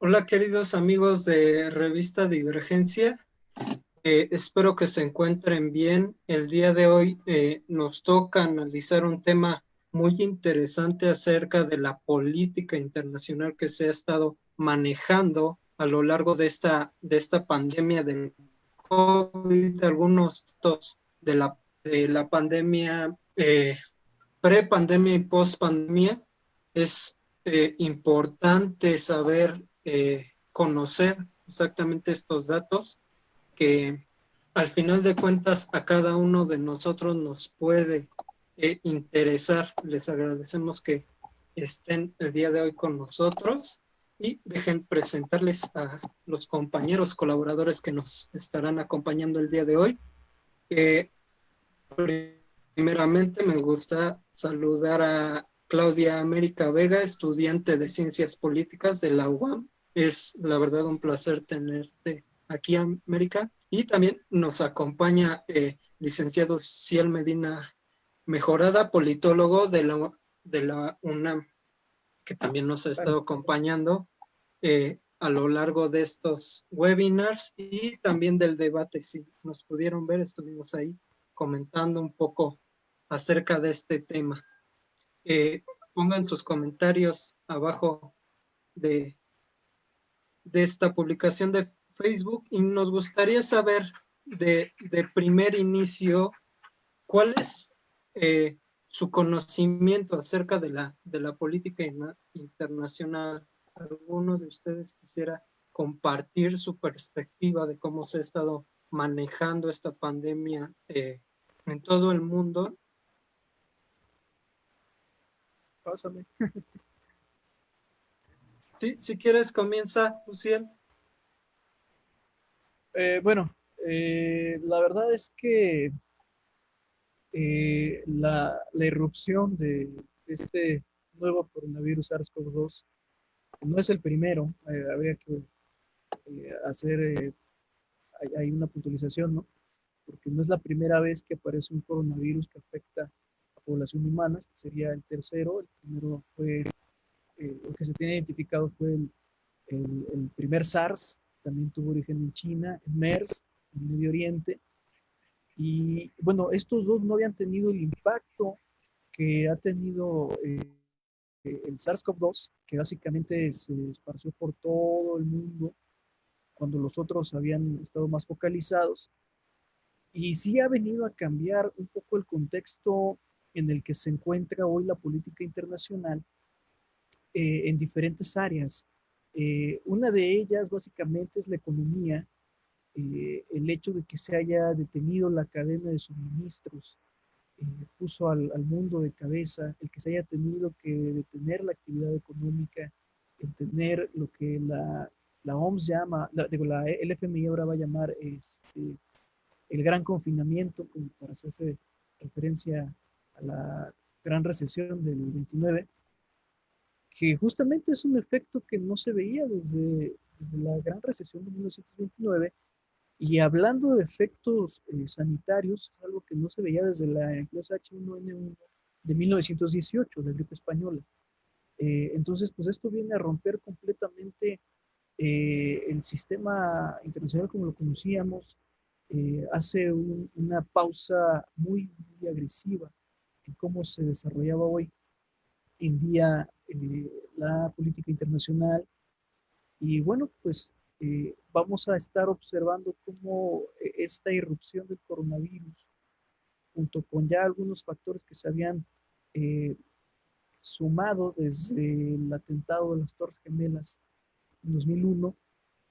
Hola queridos amigos de Revista Divergencia. Espero que se encuentren bien. El día de hoy nos toca analizar un tema muy interesante acerca de la política internacional que se ha estado manejando a lo largo de esta pandemia del COVID. Algunos datos de la pandemia, pre-pandemia y post-pandemia. Es importante saber, conocer exactamente estos datos que al final de cuentas a cada uno de nosotros nos puede interesar. Les agradecemos que estén el día de hoy con nosotros y dejen presentarles a los compañeros colaboradores que nos estarán acompañando el día de hoy. Eh, Primeramente, me gusta saludar a Claudia América Vega, estudiante de Ciencias Políticas de la UAM. Es la verdad un placer tenerte aquí, América. Y también nos acompaña licenciado Ciel Medina Mejorada, politólogo de la UNAM, que también nos ha Bueno, estado acompañando a lo largo de estos webinars y también del debate. Si nos pudieron ver, estuvimos ahí comentando un poco acerca de este tema. Eh, Pongan sus comentarios abajo de, de esta publicación de Facebook y nos gustaría saber de primer inicio cuál es su conocimiento acerca de la política internacional. ¿Algunos de ustedes quisiera compartir su perspectiva de cómo se ha estado manejando esta pandemia en todo el mundo? pásame. Sí, si quieres, comienza, Luciel. Bueno, la verdad es que la irrupción de este nuevo coronavirus SARS-CoV-2 no es el primero. Habría que hacer, hay una puntualización, ¿no? Porque no es la primera vez que aparece un coronavirus que afecta a población humana. Este sería el tercero. El primero fue, el que se tiene identificado fue el primer SARS, también tuvo origen en China, el MERS, en Medio Oriente. Y bueno, estos dos no habían tenido el impacto que ha tenido el SARS-CoV-2, que básicamente se esparció por todo el mundo cuando los otros habían estado más focalizados. Y sí ha venido a cambiar un poco el contexto en el que se encuentra hoy la política internacional en diferentes áreas. Una de ellas básicamente es la economía, el hecho de que se haya detenido la cadena de suministros puso al mundo de cabeza, el que se haya tenido que detener la actividad económica, el tener lo que la OMS llama, el FMI ahora va a llamar el gran confinamiento, como para hacerse referencia a la gran recesión del 29, que justamente es un efecto que no se veía desde la gran recesión de 1929. Y hablando de efectos sanitarios, es algo que no se veía desde la influenza H1N1 de 1918, la gripe española. Entonces, pues esto viene a romper completamente el sistema internacional como lo conocíamos, hace una pausa muy agresiva en cómo se desarrollaba hoy en día la política internacional. Y bueno, pues vamos a estar observando cómo esta irrupción del coronavirus, junto con ya algunos factores que se habían eh, sumado desde el atentado de las Torres Gemelas en 2001,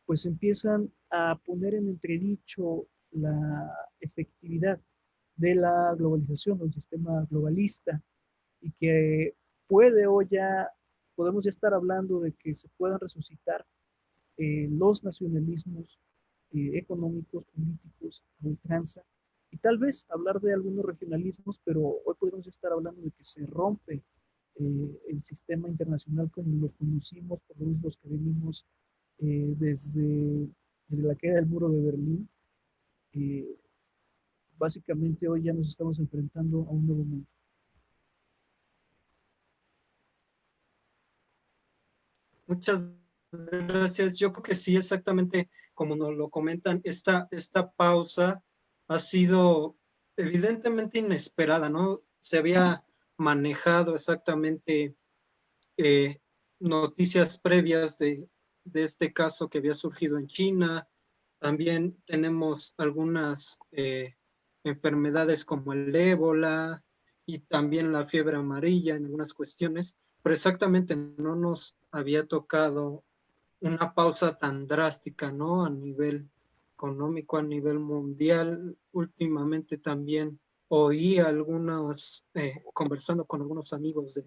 pues empiezan a poner en entredicho la efectividad de la globalización, del sistema globalista, y que puede o ya, podemos ya estar hablando de que se puedan resucitar los nacionalismos económicos, políticos, a ultranza, y tal vez hablar de algunos regionalismos, pero hoy podemos estar hablando de que se rompe el sistema internacional como lo conocimos, por los que venimos desde la caída del muro de Berlín. Eh, Básicamente hoy ya nos estamos enfrentando a un nuevo mundo. Muchas gracias. Yo creo que sí, exactamente como nos lo comentan, esta pausa ha sido evidentemente inesperada, ¿no? Se había manejado exactamente eh, noticias previas de este caso que había surgido en China. También tenemos algunas enfermedades como el ébola y también la fiebre amarilla en algunas cuestiones, pero exactamente no nos había tocado una pausa tan drástica, ¿no? A nivel económico, a nivel mundial. Últimamente también oí algunos, conversando con algunos amigos de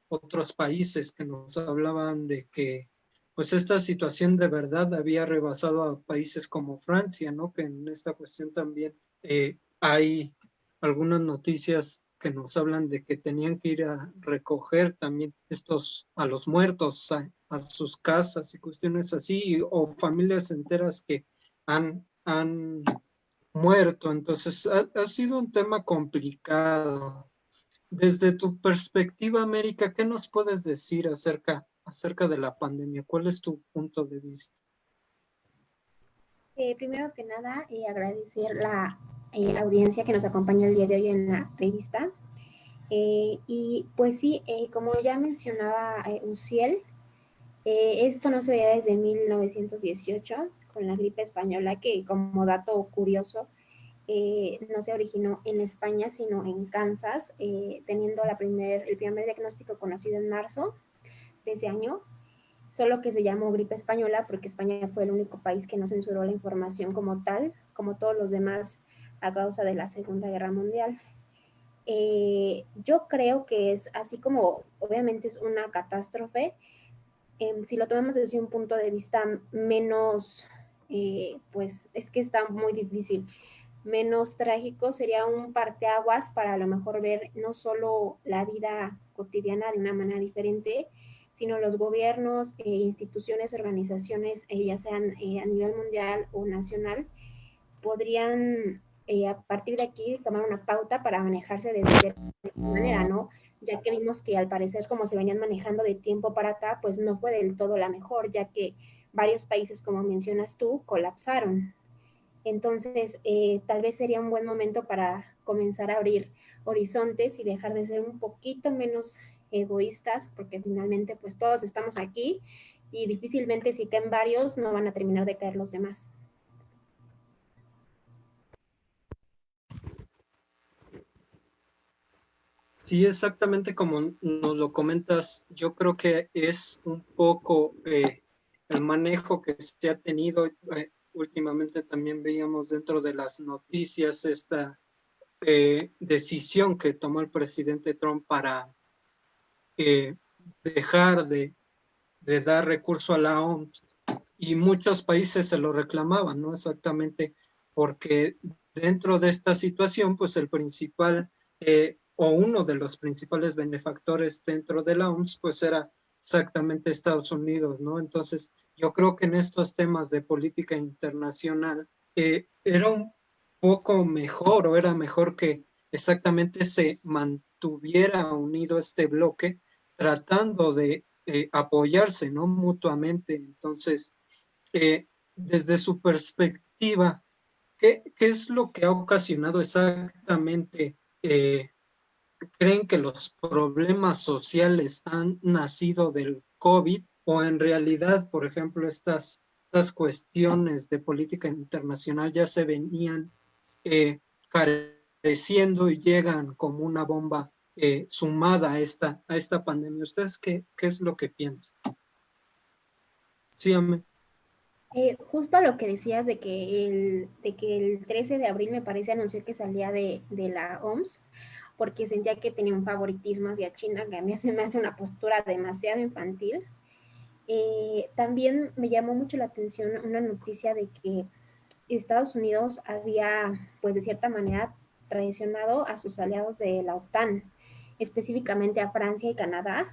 otros países que nos hablaban de que pues esta situación de verdad había rebasado a países como Francia, ¿no? Que en esta cuestión también hay algunas noticias que nos hablan de que tenían que ir a recoger también estos a los muertos a sus casas y cuestiones así, o familias enteras que han muerto. Entonces ha sido un tema complicado. Desde tu perspectiva, América, ¿qué nos puedes decir acerca de la pandemia? ¿Cuál es tu punto de vista? Primero que nada, agradecer la audiencia que nos acompaña el día de hoy en la revista. Y pues sí, como ya mencionaba Uciel, esto no se veía desde 1918 con la gripe española, que como dato curioso, no se originó en España, sino en Kansas, teniendo el primer diagnóstico conocido en marzo de ese año, solo que se llamó gripe española porque España fue el único país que no censuró la información como tal, como todos los demás a causa de la Segunda Guerra Mundial. Yo creo que es así como obviamente es una catástrofe, si lo tomamos desde un punto de vista menos, pues es que está muy difícil, menos trágico, sería un parteaguas para a lo mejor ver no solo la vida cotidiana de una manera diferente, sino los gobiernos, instituciones, organizaciones, ya sean a nivel mundial o nacional, podrían a partir de aquí tomar una pauta para manejarse de diferente manera, ¿no? Ya que vimos que al parecer como se venían manejando de tiempo para acá, pues no fue del todo la mejor, ya que varios países, como mencionas tú, colapsaron. Entonces, tal vez sería un buen momento para comenzar a abrir horizontes y dejar de ser un poquito menos egoístas, porque finalmente pues todos estamos aquí y difícilmente si caen varios no van a terminar de caer los demás. Sí, exactamente como nos lo comentas, yo creo que es un poco el manejo que se ha tenido. Últimamente también veíamos dentro de las noticias esta decisión que tomó el presidente Trump para eh, dejar de dar recurso a la OMS, y muchos países se lo reclamaban, ¿no? Exactamente, porque dentro de esta situación, pues el principal o uno de los principales benefactores dentro de la OMS, pues era exactamente Estados Unidos, ¿no? Entonces, yo creo que en estos temas de política internacional era un poco mejor, o era mejor que exactamente se mantuviera unido este bloque tratando de apoyarse, ¿no? Mutuamente. Entonces, desde su perspectiva, ¿qué es lo que ha ocasionado exactamente? ¿Creen que los problemas sociales han nacido del COVID o en realidad, por ejemplo, estas cuestiones de política internacional ya se venían eh, careciendo y llegan como una bomba sumada a esta pandemia? ¿Ustedes qué es lo que piensan? Sí, amén. Justo lo que decías de que el 13 de abril me parece anunció que salía de la OMS porque sentía que tenía un favoritismo hacia China, que a mí se me hace una postura demasiado infantil. También me llamó mucho la atención una noticia de que Estados Unidos había, pues de cierta manera, traicionado a sus aliados de la OTAN, específicamente a Francia y Canadá,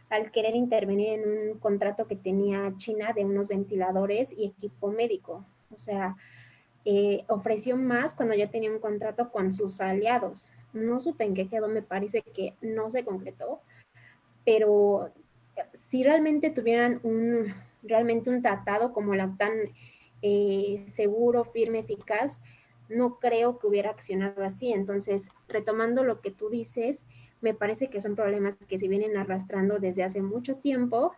al querer intervenir en un contrato que tenía China de unos ventiladores y equipo médico. O sea, ofreció más cuando ya tenía un contrato con sus aliados. No supe en qué quedó, me parece que no se concretó, pero si realmente tuvieran realmente un tratado como la OTAN seguro, firme, eficaz, no creo que hubiera accionado así. Entonces, retomando lo que tú dices, me parece que son problemas que se vienen arrastrando desde hace mucho tiempo,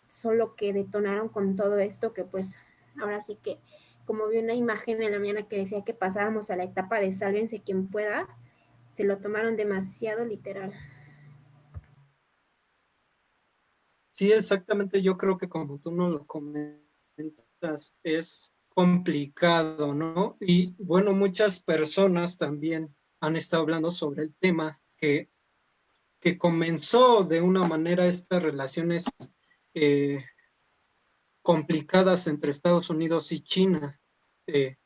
solo que detonaron con todo esto que pues ahora sí que, como vi una imagen en la mañana que decía que pasáramos a la etapa de sálvense quien pueda, se lo tomaron demasiado literal. Sí, exactamente, yo creo que como tú nos lo comentas, es complicado, ¿no? Y bueno, muchas personas también han estado hablando sobre el tema que comenzó de una manera estas relaciones eh, complicadas entre Estados Unidos y China.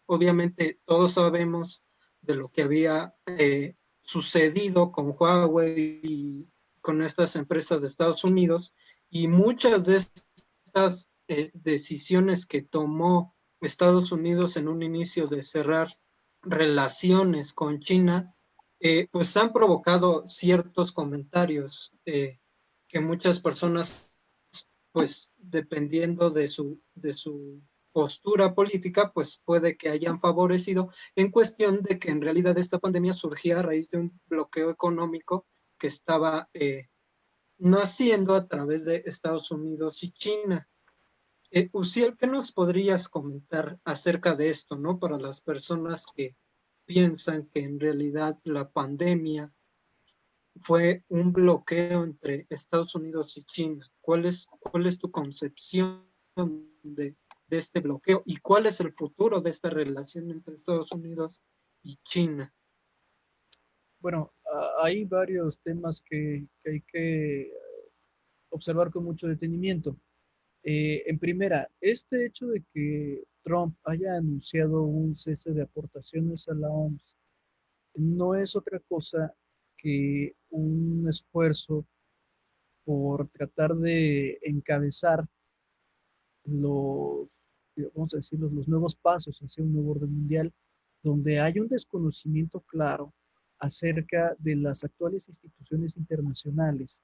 Obviamente todos sabemos de lo que había sucedido con Huawei y con estas empresas de Estados Unidos, y muchas de estas decisiones que tomó Estados Unidos en un inicio de cerrar relaciones con China, pues han provocado ciertos comentarios que muchas personas, pues dependiendo de su postura política, pues puede que hayan favorecido, en cuestión de que en realidad esta pandemia surgía a raíz de un bloqueo económico que estaba naciendo a través de Estados Unidos y China. Uciel, ¿qué nos podrías comentar acerca de esto, ¿no? Para las personas que piensan que en realidad la pandemia fue un bloqueo entre Estados Unidos y China. Cuál es tu concepción de este bloqueo y cuál es el futuro de esta relación entre Estados Unidos y China? Bueno, hay varios temas que hay que observar con mucho detenimiento. En primera, este hecho de que Trump haya anunciado un cese de aportaciones a la OMS no es otra cosa que un esfuerzo por tratar de encabezar los, vamos a decir, los nuevos pasos hacia un nuevo orden mundial, donde hay un desconocimiento claro acerca de las actuales instituciones internacionales.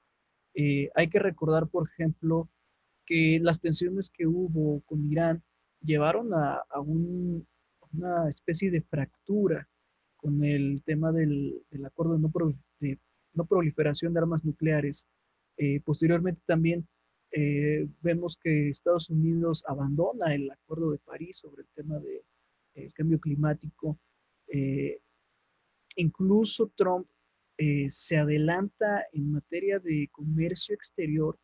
Hay que recordar, por ejemplo, que las tensiones que hubo con Irán llevaron una especie de fractura con el tema del acuerdo de no proliferación de armas nucleares. Posteriormente también vemos que Estados Unidos abandona el Acuerdo de París sobre el tema del cambio climático. Eh, Incluso Trump se adelanta en materia de comercio exterior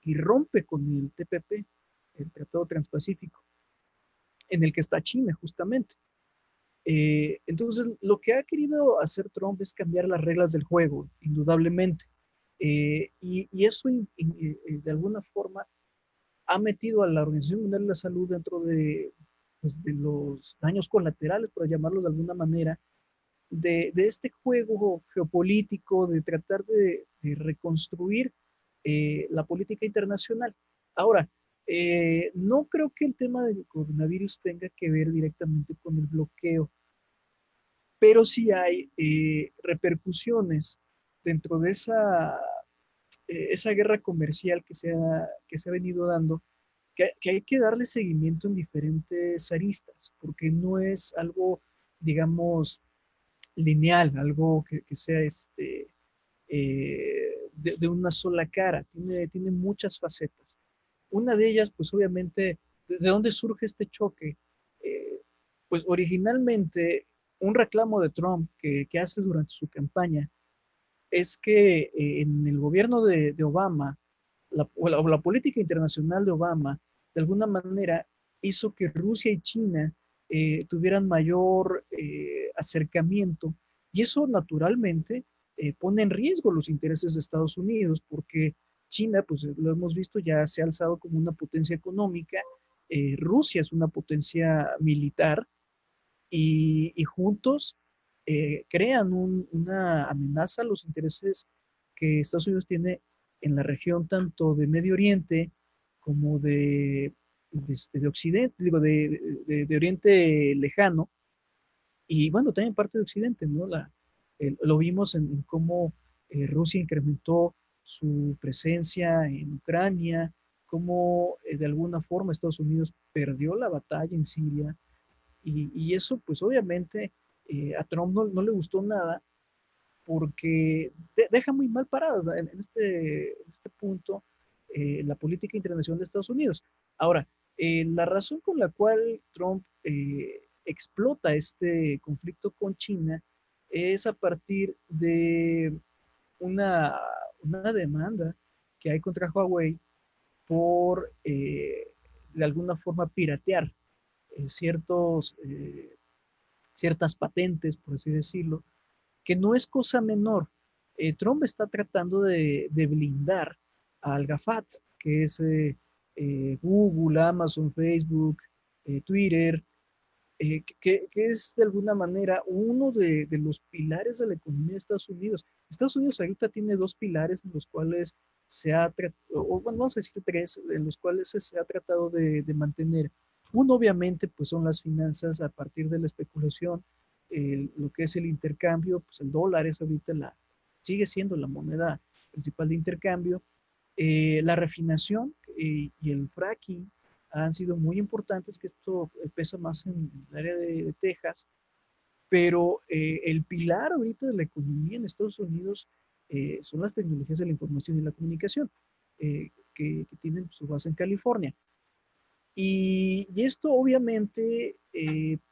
y rompe con el TPP, el Tratado Transpacífico, en el que está China justamente. Entonces, lo que ha querido hacer Trump es cambiar las reglas del juego, indudablemente. Y eso, de alguna forma, ha metido a la Organización Mundial de la Salud dentro de, pues, de los daños colaterales, por llamarlos de alguna manera, de este juego geopolítico, de tratar de reconstruir la política internacional. Ahora, no creo que el tema del coronavirus tenga que ver directamente con el bloqueo, pero sí hay repercusiones dentro de esa guerra comercial que se ha venido dando, que hay que darle seguimiento en diferentes aristas, porque no es algo, digamos, lineal, algo que sea de una sola cara, tiene muchas facetas. Una de ellas, pues obviamente, ¿de dónde surge este choque? Eh, pues originalmente un reclamo de Trump que hace durante su campaña es que en el gobierno de Obama, o la política internacional de Obama, de alguna manera hizo que Rusia y China tuvieran mayor acercamiento, y eso naturalmente pone en riesgo los intereses de Estados Unidos, porque China, pues lo hemos visto, ya se ha alzado como una potencia económica, Rusia es una potencia militar, y juntos crean una amenaza a los intereses que Estados Unidos tiene en la región, tanto de Medio Oriente como de Occidente, digo, de Oriente Lejano, y bueno, también parte de Occidente, ¿no? Lo vimos en cómo Rusia incrementó su presencia en Ucrania, cómo de alguna forma Estados Unidos perdió la batalla en Siria y eso pues obviamente a Trump no le gustó nada porque deja muy mal paradas en este punto la política internacional de Estados Unidos. Ahora, la razón con la cual Trump explota este conflicto con China es a partir de una, una demanda que hay contra Huawei por, de alguna forma, piratear ciertas patentes, por así decirlo, que no es cosa menor. Trump está tratando de blindar al GAFAT, que es Google, Amazon, Facebook, Twitter, que es de alguna manera uno de los pilares de la economía de Estados Unidos. Estados Unidos ahorita tiene dos pilares en los cuales se ha tratado, o bueno, vamos a decir tres, en los cuales se ha tratado de mantener. Uno, obviamente, pues son las finanzas a partir de la especulación, lo que es el intercambio, pues el dólar es ahorita sigue siendo la moneda principal de intercambio. La refinación y el fracking han sido muy importantes, que esto pesa más en el área de Texas, pero el pilar ahorita de la economía en Estados Unidos son las tecnologías de la información y la comunicación, que tienen su base en California. Y esto obviamente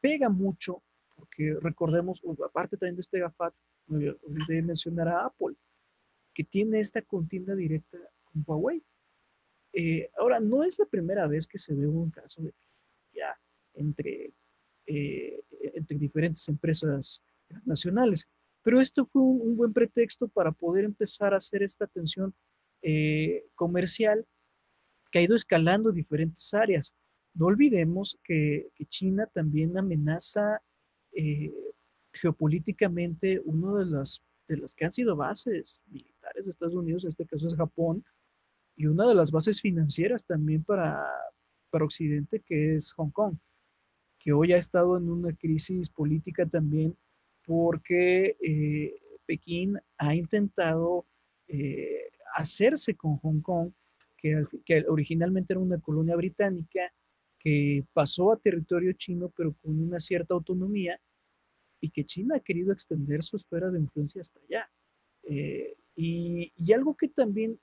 pega mucho, porque recordemos, aparte también de este GAFAT, de mencionar a Apple, que tiene esta contienda directa con Huawei. Ahora, no es la primera vez que se ve un caso de ya entre, entre diferentes empresas nacionales, pero esto fue un buen pretexto para poder empezar a hacer esta tensión comercial que ha ido escalando diferentes áreas. No olvidemos que China también amenaza eh, geopolíticamente una de las que han sido bases militares de Estados Unidos, en este caso es Japón, y una de las bases financieras también para Occidente, que es Hong Kong, que hoy ha estado en una crisis política también porque Pekín ha intentado hacerse con Hong Kong, que originalmente era una colonia británica, que pasó a territorio chino, pero con una cierta autonomía, y que China ha querido extender su esfera de influencia hasta allá. Y algo que también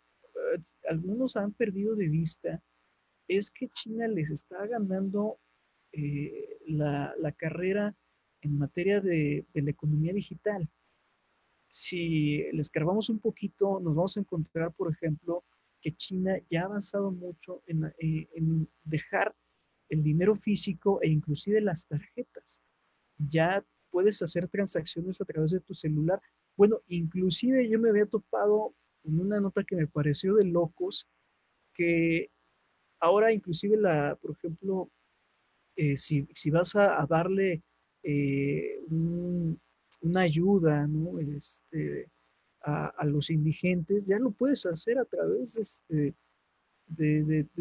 algunos han perdido de vista es que China les está ganando la carrera en materia de la economía digital. Si les escarbamos un poquito, nos vamos a encontrar, por ejemplo, que China ya ha avanzado mucho en dejar el dinero físico e inclusive las tarjetas. Ya puedes hacer transacciones a través de tu celular. Bueno, inclusive yo me había topado con una nota que me pareció de locos, que ahora inclusive por ejemplo, si vas a darle una ayuda, ¿no? A los indigentes, ya lo puedes hacer a través de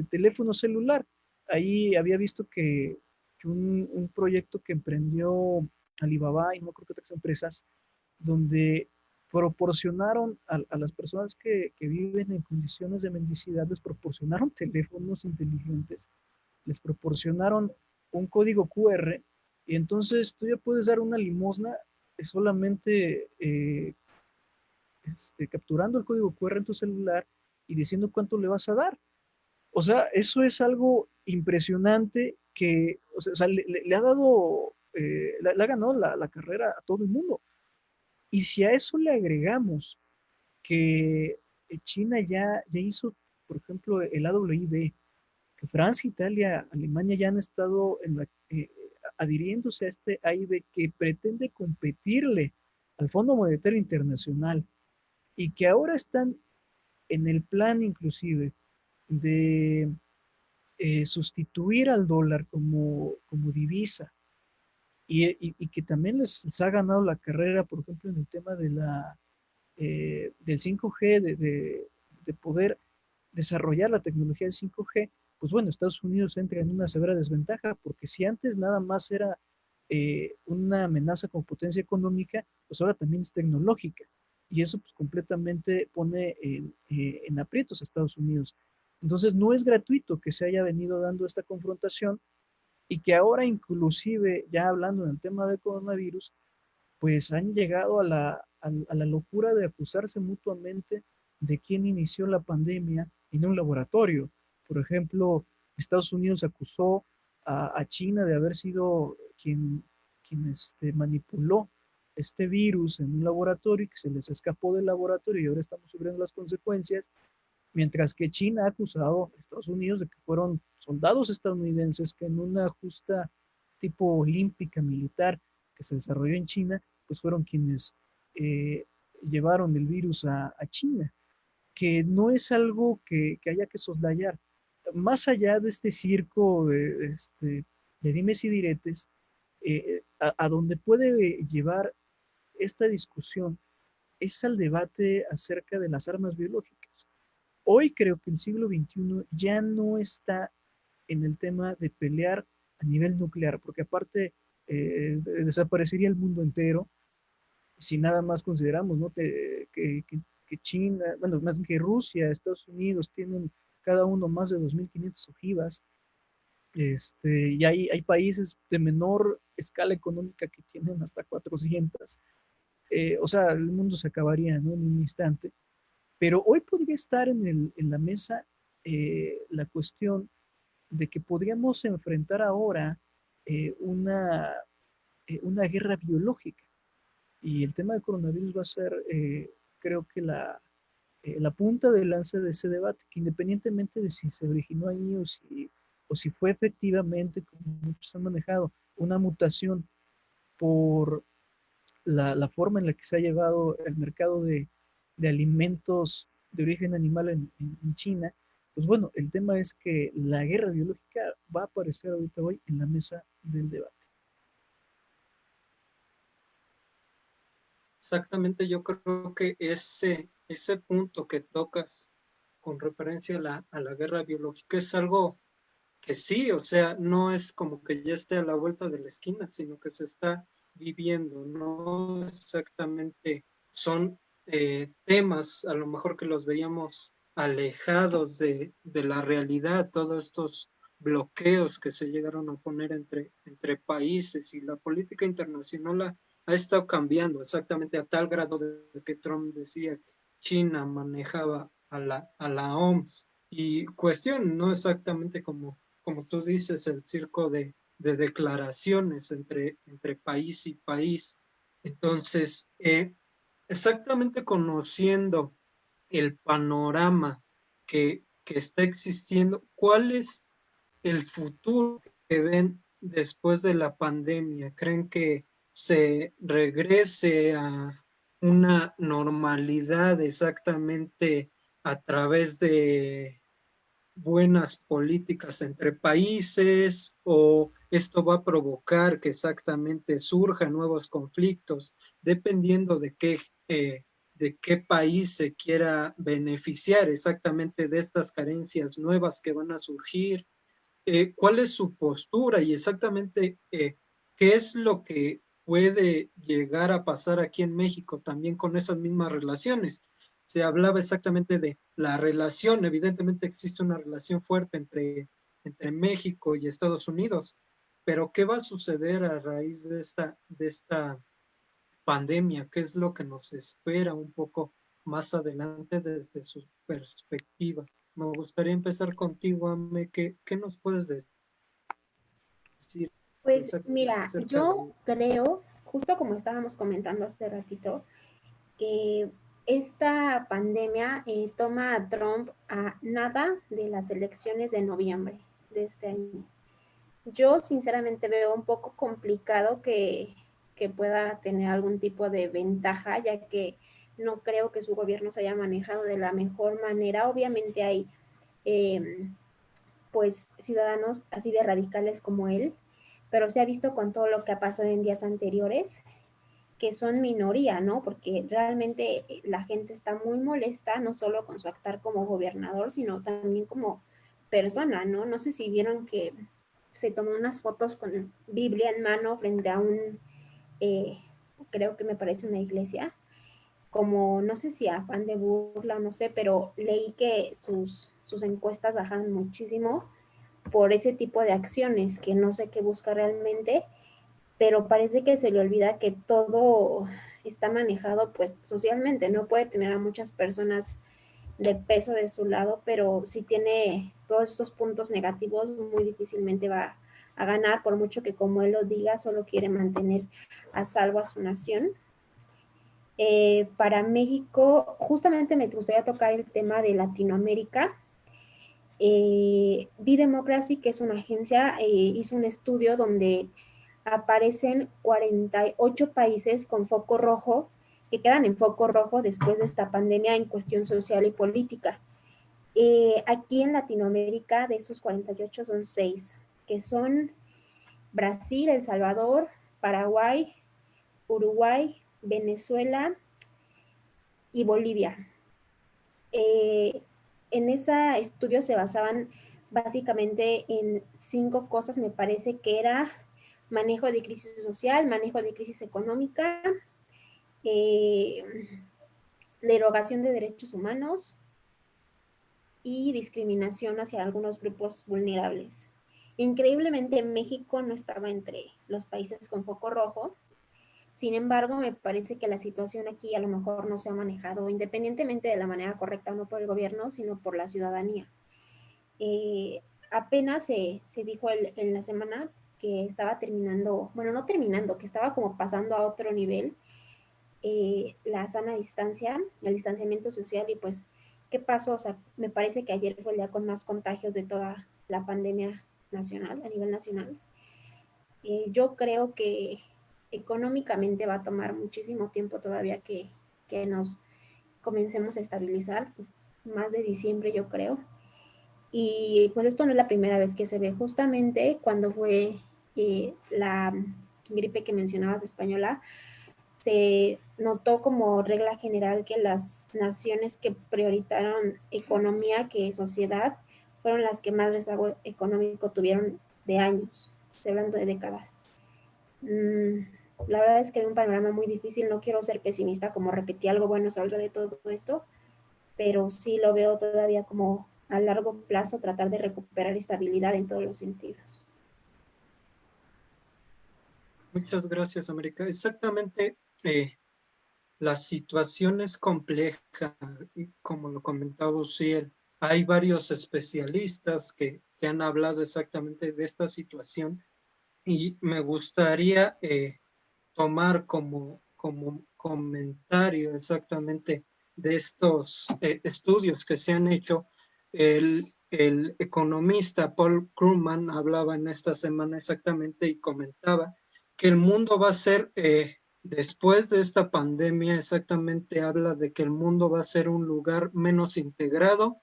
teléfono celular. Ahí había visto que un proyecto que emprendió Alibaba y no creo que otras empresas, donde proporcionaron a las personas que viven en condiciones de mendicidad, les proporcionaron teléfonos inteligentes, les proporcionaron un código QR y entonces tú ya puedes dar una limosna solamente capturando el código QR en tu celular y diciendo cuánto le vas a dar. O sea, eso es algo impresionante que, o sea, le ha dado, le ha ganado la carrera a todo el mundo. Y si a eso le agregamos que China ya hizo, por ejemplo, el AWIB, que Francia, Italia, Alemania ya han estado adhiriéndose a este AIB que pretende competirle al Fondo Monetario Internacional y que ahora están en el plan inclusive de sustituir al dólar como divisa y que también les ha ganado la carrera, por ejemplo, en el tema del 5G, de poder desarrollar la tecnología del 5G, pues bueno, Estados Unidos entra en una severa desventaja, porque si antes nada más era una amenaza como potencia económica, pues ahora también es tecnológica. Y eso pues completamente pone en aprietos a Estados Unidos. Entonces, no es gratuito que se haya venido dando esta confrontación y que ahora inclusive, ya hablando del tema del coronavirus, pues han llegado a la locura de acusarse mutuamente de quién inició la pandemia en un laboratorio. Por ejemplo, Estados Unidos acusó a China de haber sido quien manipuló este virus en un laboratorio y que se les escapó del laboratorio y ahora estamos sufriendo las consecuencias, mientras que China ha acusado a Estados Unidos de que fueron soldados estadounidenses que en una justa tipo olímpica militar que se desarrolló en China, pues fueron quienes eh, llevaron el virus a China, que no es algo que haya que soslayar. Más allá de este circo de dimes y diretes, a donde puede llevar esta discusión es al debate acerca de las armas biológicas. Hoy creo que el siglo XXI ya no está en el tema de pelear a nivel nuclear, porque aparte desaparecería el mundo entero si nada más consideramos, ¿no? Que China, bueno, más bien que Rusia, Estados Unidos tienen cada uno más de 2.500 ojivas, y hay países de menor escala económica que tienen hasta 400. O sea, el mundo se acabaría, ¿no? En un instante. Pero hoy podría estar en la mesa la cuestión de que podríamos enfrentar ahora eh, una, una guerra biológica. Y el tema del coronavirus va a ser, creo que la punta de lanza de ese debate, que independientemente de si se originó ahí o si fue efectivamente, como muchos han manejado, una mutación por la forma en la que se ha llevado el mercado de alimentos de origen animal en China, pues bueno, el tema es que la guerra biológica va a aparecer ahorita hoy en la mesa del debate. Exactamente, yo creo que ese punto que tocas con referencia a la guerra biológica es algo que sí, o sea, no es como que ya esté a la vuelta de la esquina, sino que se está viviendo, no exactamente son temas a lo mejor que los veíamos alejados de la realidad, todos estos bloqueos que se llegaron a poner entre países y la política internacional ha estado cambiando exactamente a tal grado de que Trump decía que China manejaba a la OMS y cuestión, no exactamente como tú dices, el circo de declaraciones entre país y país. Entonces, exactamente conociendo el panorama que está existiendo, ¿cuál es el futuro que ven después de la pandemia? ¿Creen que se regrese a una normalidad exactamente a través de buenas políticas entre países o esto va a provocar que exactamente surjan nuevos conflictos dependiendo de qué país se quiera beneficiar exactamente de estas carencias nuevas que van a surgir? ¿Cuál es su postura y exactamente qué es lo que puede llegar a pasar aquí en México también con esas mismas relaciones? Se hablaba exactamente de la relación, evidentemente existe una relación fuerte entre México y Estados Unidos, pero ¿qué va a suceder a raíz de esta pandemia? ¿Qué es lo que nos espera un poco más adelante desde su perspectiva? Me gustaría empezar contigo, Ame. ¿Qué nos puedes decir Pues mira, acerca yo de... creo, justo como estábamos comentando hace ratito, que esta pandemia toma a Trump a nada de las elecciones de noviembre de este año. Yo sinceramente veo un poco complicado que pueda tener algún tipo de ventaja, ya que no creo que su gobierno se haya manejado de la mejor manera. Obviamente hay eh, pues ciudadanos así de radicales como él, pero se ha visto con todo lo que ha pasado en días anteriores que son minoría, ¿no? Porque realmente la gente está muy molesta, no solo con su actuar como gobernador, sino también como persona, ¿no? No sé si vieron que se tomó unas fotos con Biblia en mano frente a eh, creo que me parece una iglesia, como no sé si afán de burla, no sé, pero leí que sus encuestas bajaron muchísimo por ese tipo de acciones que no sé qué busca realmente, pero parece que se le olvida que todo está manejado pues socialmente, no puede tener a muchas personas de peso de su lado, pero si tiene todos esos puntos negativos, muy difícilmente va a ganar, por mucho que como él lo diga, solo quiere mantener a salvo a su nación. Para México, justamente me gustaría tocar el tema de Latinoamérica. Democracy, que es una agencia, hizo un estudio donde aparecen 48 países con foco rojo, que quedan en foco rojo después de esta pandemia en cuestión social y política. Aquí en Latinoamérica, de esos 48 son 6, que son Brasil, El Salvador, Paraguay, Uruguay, Venezuela y Bolivia. En ese estudio se basaban básicamente en 5 cosas, me parece que era manejo de crisis social, manejo de crisis económica, eh, derogación de derechos humanos y discriminación hacia algunos grupos vulnerables. Increíblemente, México no estaba entre los países con foco rojo. Sin embargo, me parece que la situación aquí a lo mejor no se ha manejado independientemente de la manera correcta, no por el gobierno, sino por la ciudadanía. Apenas se dijo en la semana que estaba terminando, bueno, no terminando, que estaba como pasando a otro nivel la sana distancia, el distanciamiento social y pues, ¿qué pasó? O sea, me parece que ayer fue el día con más contagios de toda la pandemia nacional, a nivel nacional. Yo creo que económicamente va a tomar muchísimo tiempo todavía que nos comencemos a estabilizar, más de diciembre yo creo. Y pues esto no es la primera vez que se ve, justamente cuando fue la gripe que mencionabas española, se notó como regla general que las naciones que priorizaron economía que sociedad fueron las que más rezago económico tuvieron de años, estoy hablando de décadas. La verdad es que hay un panorama muy difícil, no quiero ser pesimista como repetí algo bueno salga de todo esto, pero sí lo veo todavía como a largo plazo tratar de recuperar estabilidad en todos los sentidos. Muchas gracias, América. Exactamente, la situación es compleja, y como lo comentaba Uciel, hay varios especialistas que han hablado exactamente de esta situación y me gustaría tomar como comentario exactamente de estos estudios que se han hecho. El economista Paul Krugman hablaba en esta semana exactamente y comentaba que el mundo va a ser, después de esta pandemia, exactamente habla de que el mundo va a ser un lugar menos integrado,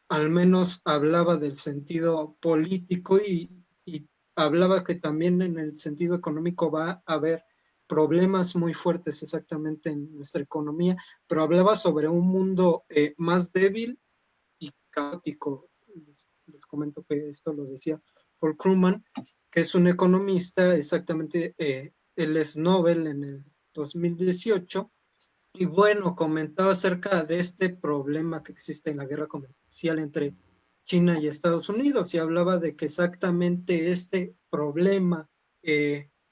al menos hablaba del sentido político y hablaba que también en el sentido económico va a haber problemas muy fuertes exactamente en nuestra economía, pero hablaba sobre un mundo más débil y caótico. Les comento que esto lo decía Paul Krugman, que es un economista, exactamente, él es Nobel en el 2018, y bueno, comentaba acerca de este problema que existe en la guerra comercial entre China y Estados Unidos y hablaba de que exactamente este problema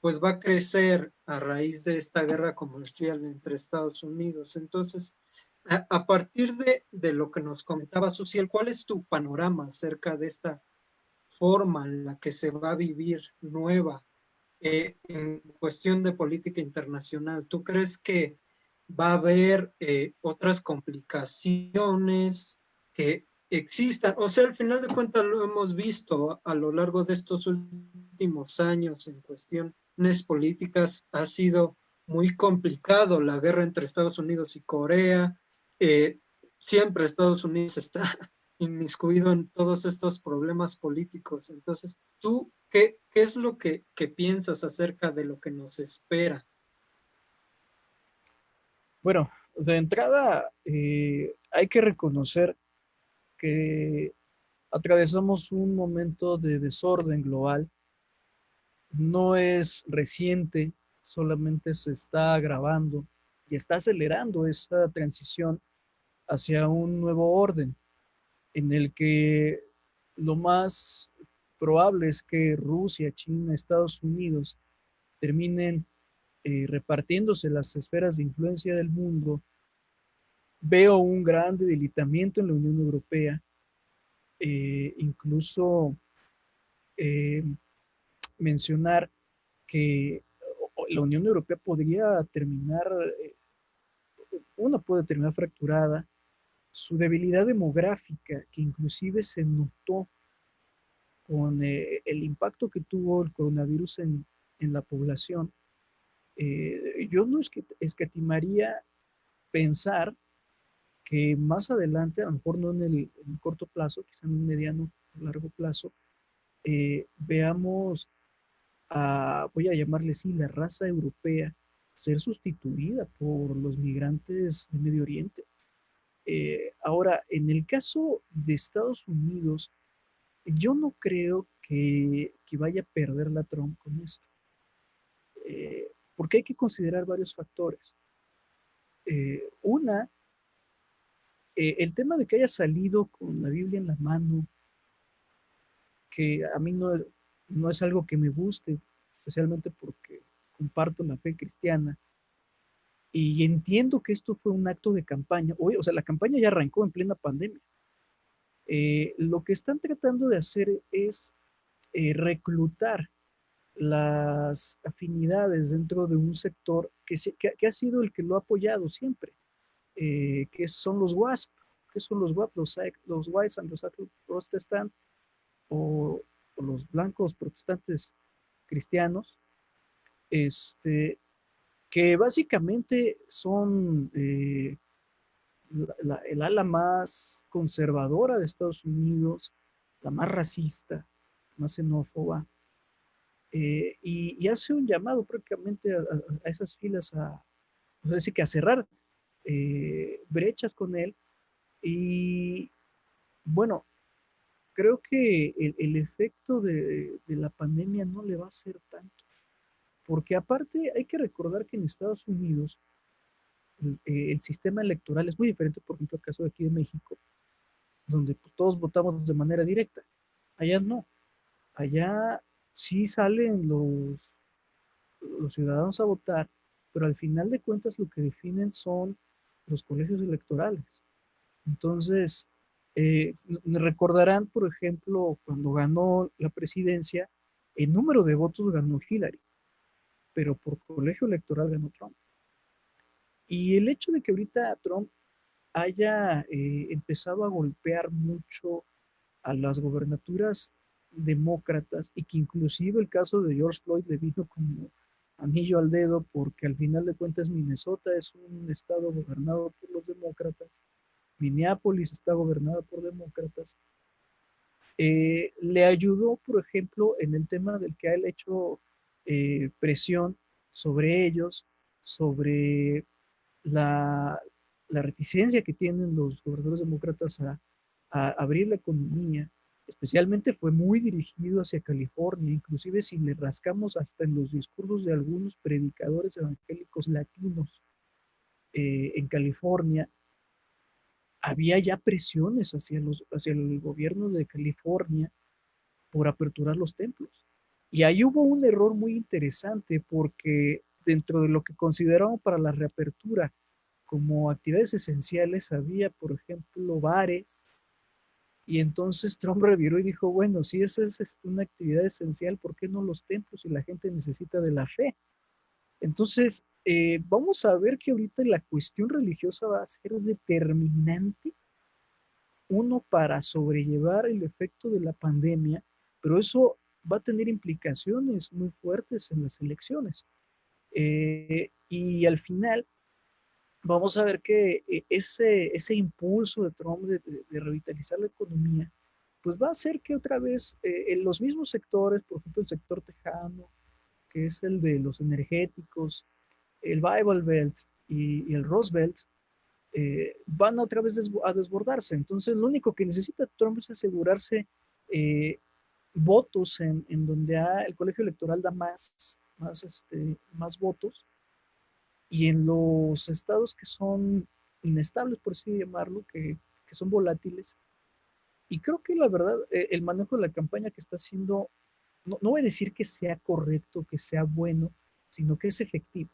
pues va a crecer a raíz de esta guerra comercial entre Estados Unidos. Entonces, a partir de lo que nos comentaba Suciel, ¿cuál es tu panorama acerca de esta forma en la que se va a vivir nueva en cuestión de política internacional? ¿Tú crees que va a haber otras complicaciones que existan? O sea, al final de cuentas lo hemos visto a lo largo de estos últimos años en cuestiones políticas, ha sido muy complicado la guerra entre Estados Unidos y Corea. Eh, Siempre Estados Unidos está inmiscuido en todos estos problemas políticos. Entonces, ¿tú qué es lo que piensas acerca de lo que nos espera? Bueno, de entrada hay que reconocer que atravesamos un momento de desorden global. No es reciente, solamente se está agravando y está acelerando esa transición hacia un nuevo orden. en el que lo más probable es que Rusia, China, Estados Unidos terminen repartiéndose las esferas de influencia del mundo, veo un gran debilitamiento en la Unión Europea, incluso eh, mencionar que la Unión Europea podría terminar, una puede terminar fracturada, su debilidad demográfica, que inclusive se notó con el impacto que tuvo el coronavirus en la población. Yo no escatimaría pensar que más adelante, a lo mejor no en el corto plazo, quizá en un mediano o largo plazo, veamos voy a llamarle así, la raza europea ser sustituida por los migrantes de Medio Oriente. Ahora, en el caso de Estados Unidos, yo no creo que vaya a perder la Trump con esto, porque hay que considerar varios factores. Una, el tema de que haya salido con la Biblia en la mano, que a mí no es algo que me guste, especialmente porque comparto la fe cristiana y entiendo que esto fue un acto de campaña. O sea, la campaña ya arrancó en plena pandemia. Lo que están tratando de hacer es reclutar las afinidades dentro de un sector que ha sido el que lo ha apoyado siempre, que son los WASP, que son los WASP, los Whites and los Protestant, o los blancos protestantes cristianos, que básicamente son el ala más conservadora de Estados Unidos, la más racista, más xenófoba, y hace un llamado prácticamente a esas filas o sea, decir que a cerrar brechas con él. Y bueno, creo que el efecto de la pandemia no le va a ser tanto, porque aparte hay que recordar que en Estados Unidos el sistema electoral es muy diferente, por ejemplo, el caso de aquí de México, donde pues, todos votamos de manera directa. Allá no. Allá sí salen los ciudadanos a votar, pero al final de cuentas lo que definen son los colegios electorales. Entonces, me recordarán, por ejemplo, cuando ganó la presidencia, el número de votos ganó Hillary, pero por colegio electoral ganó Trump. Y el hecho de que ahorita Trump haya empezado a golpear mucho a las gobernaturas demócratas y que inclusive el caso de George Floyd le vino como anillo al dedo porque al final de cuentas Minnesota es un estado gobernado por los demócratas, Minneapolis está gobernada por demócratas, le ayudó, por ejemplo, en el tema del que ha hecho presión sobre ellos, sobre la, la reticencia que tienen los gobernadores demócratas a abrir la economía, especialmente fue muy dirigido hacia California, inclusive si le rascamos hasta en los discursos de algunos predicadores evangélicos latinos en California, había ya presiones hacia el gobierno de California por aperturar los templos. Y ahí hubo un error muy interesante porque dentro de lo que consideraban para la reapertura como actividades esenciales había, por ejemplo, bares, y entonces Trump reviró y dijo, bueno, si esa es una actividad esencial, ¿por qué no los templos si la gente necesita de la fe? Entonces, vamos a ver que ahorita la cuestión religiosa va a ser determinante, uno, para sobrellevar el efecto de la pandemia, pero eso va a tener implicaciones muy fuertes en las elecciones. Y al final, vamos a ver que ese impulso de Trump de revitalizar la economía, pues va a hacer que otra vez en los mismos sectores, por ejemplo, el sector tejano, que es el de los energéticos, el Bible Belt y el Rust Belt, van otra vez a desbordarse. Entonces, lo único que necesita Trump es asegurarse votos en donde el colegio electoral da más votos, y en los estados que son inestables, por así llamarlo, que son volátiles, Y creo que la verdad, el manejo de la campaña que está haciendo, no voy a decir que sea correcto, que sea bueno, sino que es efectivo.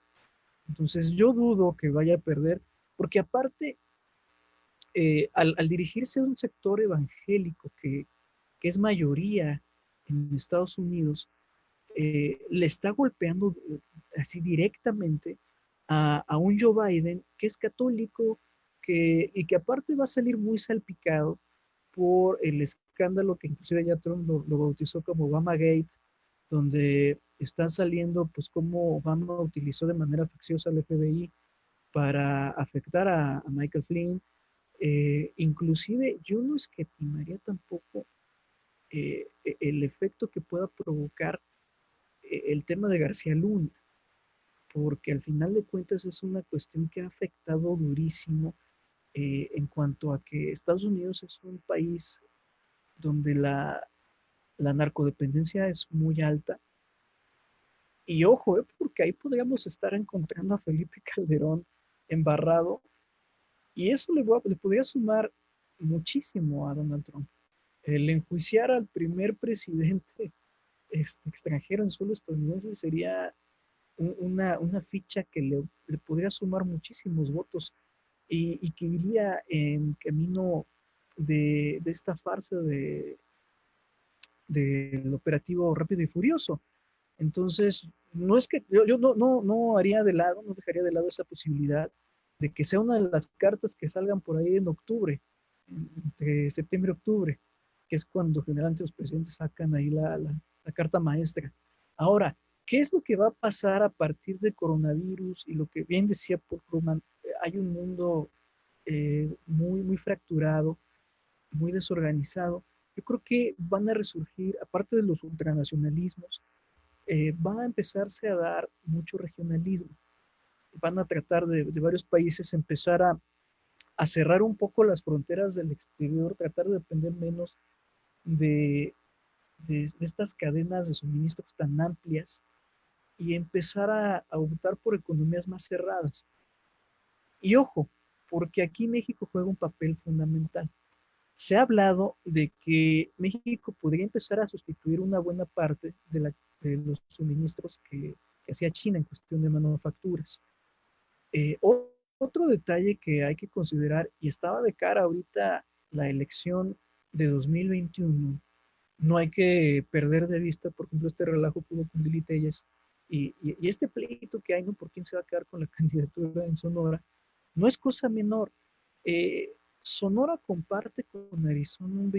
Entonces yo dudo que vaya a perder, porque aparte, al dirigirse a un sector evangélico que es mayoría en Estados Unidos, le está golpeando así directamente a un Joe Biden que es católico y que aparte va a salir muy salpicado por el escándalo que inclusive ya Trump lo bautizó como Obamagate, donde están saliendo pues cómo Obama utilizó de manera facciosa al FBI para afectar a Michael Flynn. Inclusive yo no escatimaría tampoco el efecto que pueda provocar el tema de García Luna, porque al final de cuentas es una cuestión que ha afectado durísimo en cuanto a que Estados Unidos es un país donde la narcodependencia es muy alta. Y ojo, porque ahí podríamos estar encontrando a Felipe Calderón embarrado y eso le podría sumar muchísimo a Donald Trump. El enjuiciar al primer presidente extranjero en suelo estadounidense sería una ficha que le podría sumar muchísimos votos y que iría en camino de esta farsa del operativo Rápido y Furioso. Entonces, no es que yo no haría de lado, no dejaría de lado esa posibilidad de que sea una de las cartas que salgan por ahí en octubre, entre septiembre y octubre, que es cuando generalmente los presidentes sacan ahí la carta maestra. Ahora, ¿qué es lo que va a pasar a partir del coronavirus? Y lo que bien decía Paul Krugman, hay un mundo muy fracturado, muy desorganizado. Yo creo que van a resurgir, aparte de los ultranacionalismos, va a empezarse a dar mucho regionalismo. Van a tratar de varios países empezar a cerrar un poco las fronteras del exterior, tratar de depender menos de estas cadenas de suministros tan amplias y empezar a optar por economías más cerradas. Y ojo, porque aquí México juega un papel fundamental. Se ha hablado de que México podría empezar a sustituir una buena parte de los suministros que hacía China en cuestión de manufacturas. Otro detalle que hay que considerar, y estaba de cara ahorita la elección de 2021, no hay que perder de vista, por ejemplo, este relajo que hubo con Lili Telles y este pleito que hay, ¿no? Por quién se va a quedar con la candidatura en Sonora, no es cosa menor. Sonora comparte con Arizona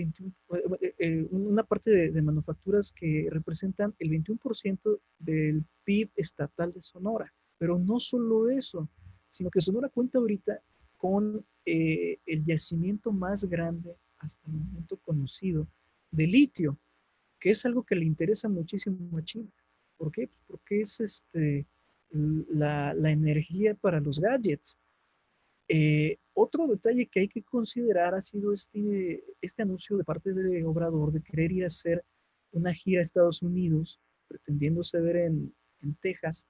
una parte de manufacturas que representan el 21% del PIB estatal de Sonora. Pero no solo eso, sino que Sonora cuenta ahorita con el yacimiento más grande hasta el momento conocido de litio, que es algo que le interesa muchísimo a China. ¿Por qué? Porque es la energía para los gadgets. Otro detalle que hay que considerar ha sido este anuncio de parte de Obrador de querer ir a hacer una gira a Estados Unidos, pretendiéndose ver en Texas,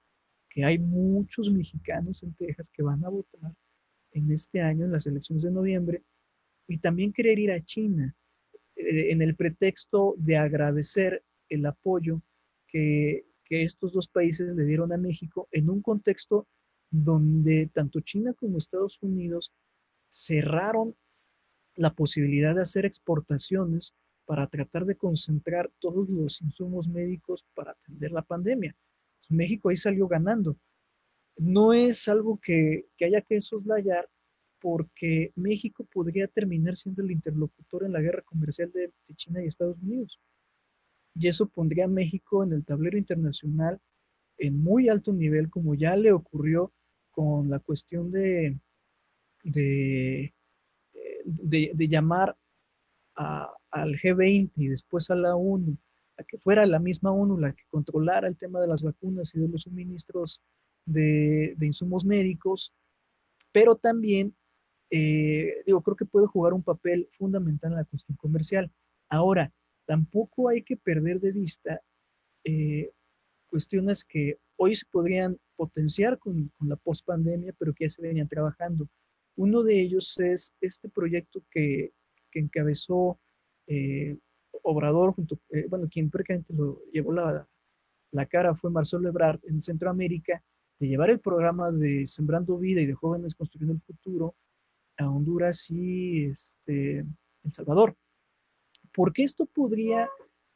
que hay muchos mexicanos en Texas que van a votar en este año en las elecciones de noviembre, y también querer ir a China en el pretexto de agradecer el apoyo que estos dos países le dieron a México en un contexto donde tanto China como Estados Unidos cerraron la posibilidad de hacer exportaciones para tratar de concentrar todos los insumos médicos para atender la pandemia. México ahí salió ganando. No es algo que haya que soslayar porque México podría terminar siendo el interlocutor en la guerra comercial de China y Estados Unidos. Y eso pondría a México en el tablero internacional en muy alto nivel, como ya le ocurrió con la cuestión de, de llamar al G20 y después a la ONU, a que fuera la misma ONU la que controlara el tema de las vacunas y de los suministros de insumos médicos, pero también, creo que puede jugar un papel fundamental en la cuestión comercial. Ahora, tampoco hay que perder de vista eh, cuestiones que hoy se podrían potenciar con la pospandemia, pero que ya se venían trabajando. Uno de ellos es este proyecto que encabezó eh, Obrador, bueno, quien prácticamente lo llevó la cara fue Marcelo Ebrard en Centroamérica, de llevar el programa de Sembrando Vida y de Jóvenes Construyendo el Futuro a Honduras y El Salvador. Porque esto podría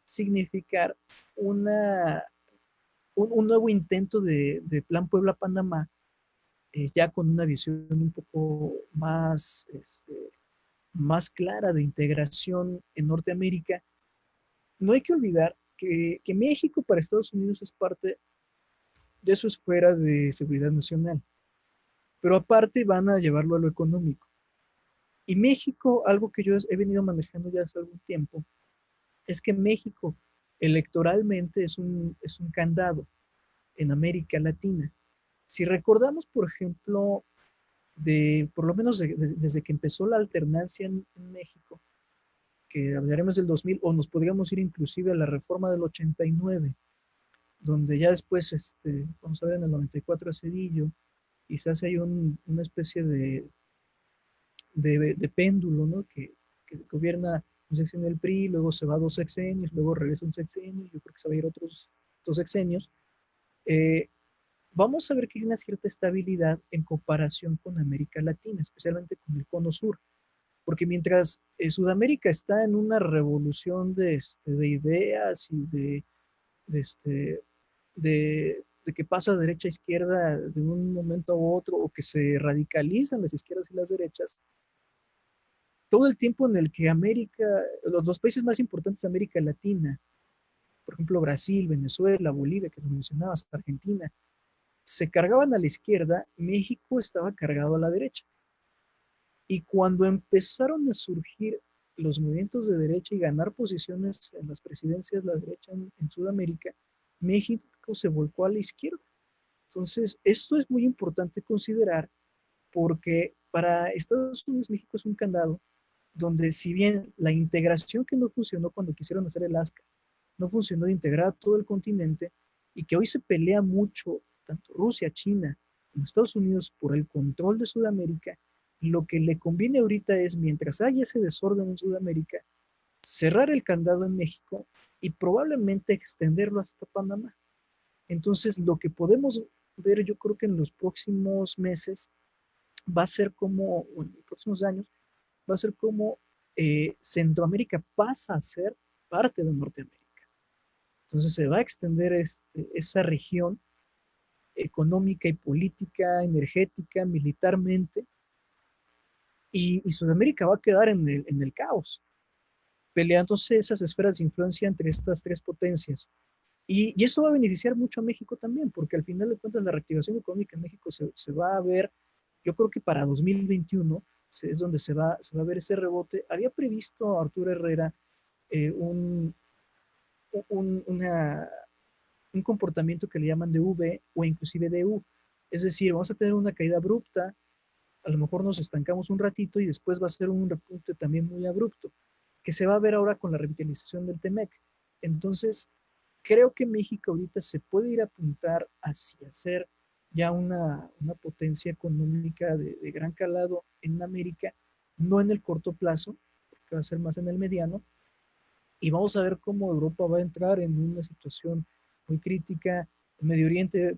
significar una, un nuevo intento de Plan Puebla-Panamá, ya con una visión un poco más, más clara de integración en Norteamérica. No hay que olvidar que México para Estados Unidos es parte de su esfera de seguridad nacional, pero aparte van a llevarlo a lo económico. Y México, algo que yo he venido manejando ya hace algún tiempo, es que México electoralmente es un candado en América Latina. Si recordamos, por ejemplo, por lo menos desde que empezó la alternancia en México, que hablaremos del 2000, o nos podríamos ir inclusive a la reforma del 89, donde ya después, vamos a ver, en el 94 a Cedillo, quizás hay una especie de péndulo, ¿no? Que gobierna un sexenio el PRI, luego se va 2 sexenios, luego regresa un sexenio, yo creo que se va a ir otros 2 sexenios. Eh, Vamos a ver que hay una cierta estabilidad en comparación con América Latina, especialmente con el cono sur, porque mientras Sudamérica está en una revolución de ideas y de que pasa de derecha a izquierda de un momento a otro, o que se radicalizan las izquierdas y las derechas, todo el tiempo en el que los países más importantes de América Latina, por ejemplo Brasil, Venezuela, Bolivia, que lo mencionabas, Argentina, se cargaban a la izquierda, México estaba cargado a la derecha. Y cuando empezaron a surgir los movimientos de derecha y ganar posiciones en las presidencias de la derecha en Sudamérica, México se volcó a la izquierda. Entonces, esto es muy importante considerar, porque para Estados Unidos México es un candado donde, si bien la integración que no funcionó cuando quisieron hacer el ASCA, no funcionó de integrar a todo el continente, y que hoy se pelea mucho tanto Rusia, China como Estados Unidos por el control de Sudamérica, lo que le conviene ahorita es, mientras haya ese desorden en Sudamérica, cerrar el candado en México y probablemente extenderlo hasta Panamá. Entonces, lo que podemos ver, yo creo que en los próximos meses va a ser como, o en los próximos años, va a ser como Centroamérica pasa a ser parte de Norteamérica. Entonces se va a extender esa región económica y política, energética, militarmente, y Sudamérica va a quedar en el caos, peleándose esas esferas de influencia entre estas tres potencias. Y eso va a beneficiar mucho a México también, porque al final de cuentas la reactivación económica en México se va a ver, yo creo que para 2021 es donde se va a ver ese rebote. Había previsto Arturo Herrera un, una, un comportamiento que le llaman de V o inclusive de U. Es decir, vamos a tener una caída abrupta, a lo mejor nos estancamos un ratito y después va a ser un repunte también muy abrupto, que se va a ver ahora con la revitalización del TEMEC. Entonces, creo que México ahorita se puede ir a apuntar hacia ser ya una potencia económica de gran calado en América, no en el corto plazo, porque va a ser más en el mediano, y vamos a ver cómo Europa va a entrar en una situación muy crítica, el Medio Oriente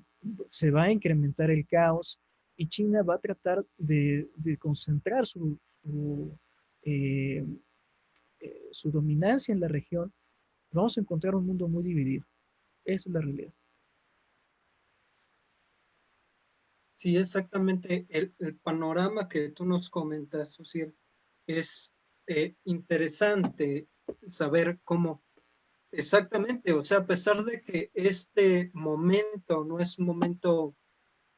se va a incrementar el caos, y China va a tratar de concentrar eh, su dominancia en la región. Vamos a encontrar un mundo muy dividido. Esa es la realidad. Sí, exactamente. El panorama que tú nos comentas, Suciel, es interesante saber cómo exactamente, o sea, a pesar de que este momento no es un momento,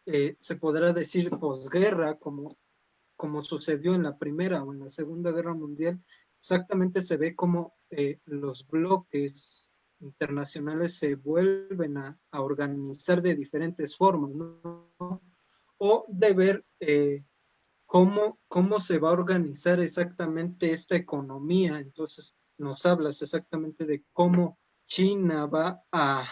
se podrá decir, posguerra, como sucedió en la Primera o en la Segunda Guerra Mundial, exactamente se ve como los bloques internacionales se vuelven a organizar de diferentes formas, ¿no? O de ver cómo se va a organizar exactamente esta economía. Entonces, nos hablas exactamente de cómo China va a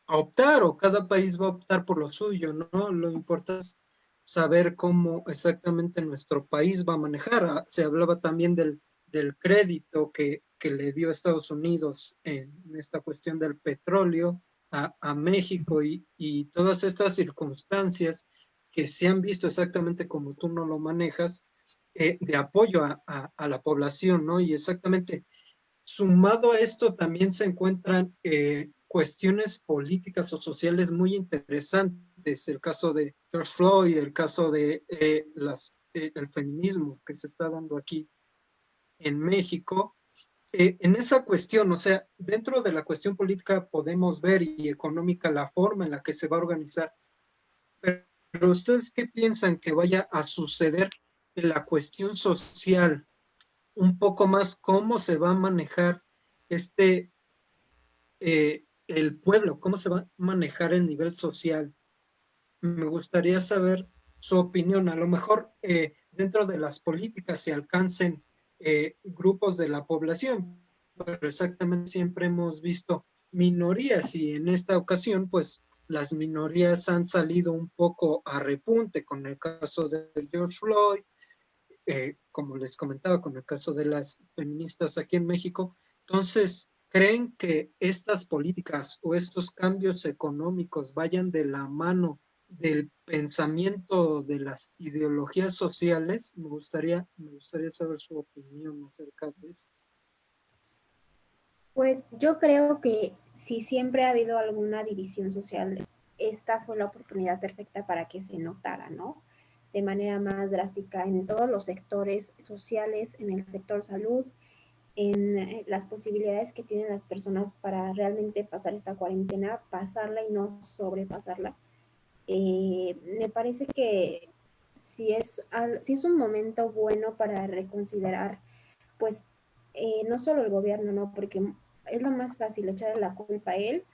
optar, o cada país va a optar por lo suyo, ¿no? Lo importante es saber cómo exactamente nuestro país va a manejar. Se hablaba también del crédito, que que le dio Estados Unidos en esta cuestión del petróleo a México y todas estas circunstancias que se han visto exactamente como tú no lo manejas, de apoyo a la población, ¿no? Y exactamente, sumado a esto también se encuentran cuestiones políticas o sociales muy interesantes, el caso de George Floyd, el caso de el feminismo que se está dando aquí en México. En esa cuestión, o sea, dentro de la cuestión política podemos ver y económica la forma en la que se va a organizar, pero ¿ustedes qué piensan que vaya a suceder en la cuestión social? Un poco más cómo se va a manejar este, el pueblo, cómo se va a manejar el nivel social. Me gustaría saber su opinión. A lo mejor dentro de las políticas se alcancen grupos de la población, pero exactamente siempre hemos visto minorías y en esta ocasión, pues las minorías han salido un poco a repunte con el caso de George Floyd, como les comentaba, con el caso de las feministas aquí en México. Entonces, ¿creen que estas políticas o estos cambios económicos vayan de la mano del pensamiento de las ideologías sociales? Me gustaría saber su opinión acerca de esto. Pues yo creo que si siempre ha habido alguna división social, esta fue la oportunidad perfecta para que se notara, ¿no? De manera más drástica en todos los sectores sociales, en el sector salud, en las posibilidades que tienen las personas para realmente pasar esta cuarentena, pasarla y no sobrepasarla. Me parece que si es un momento bueno para reconsiderar, pues no solo el gobierno, ¿no? Porque es lo más fácil echarle la culpa a él,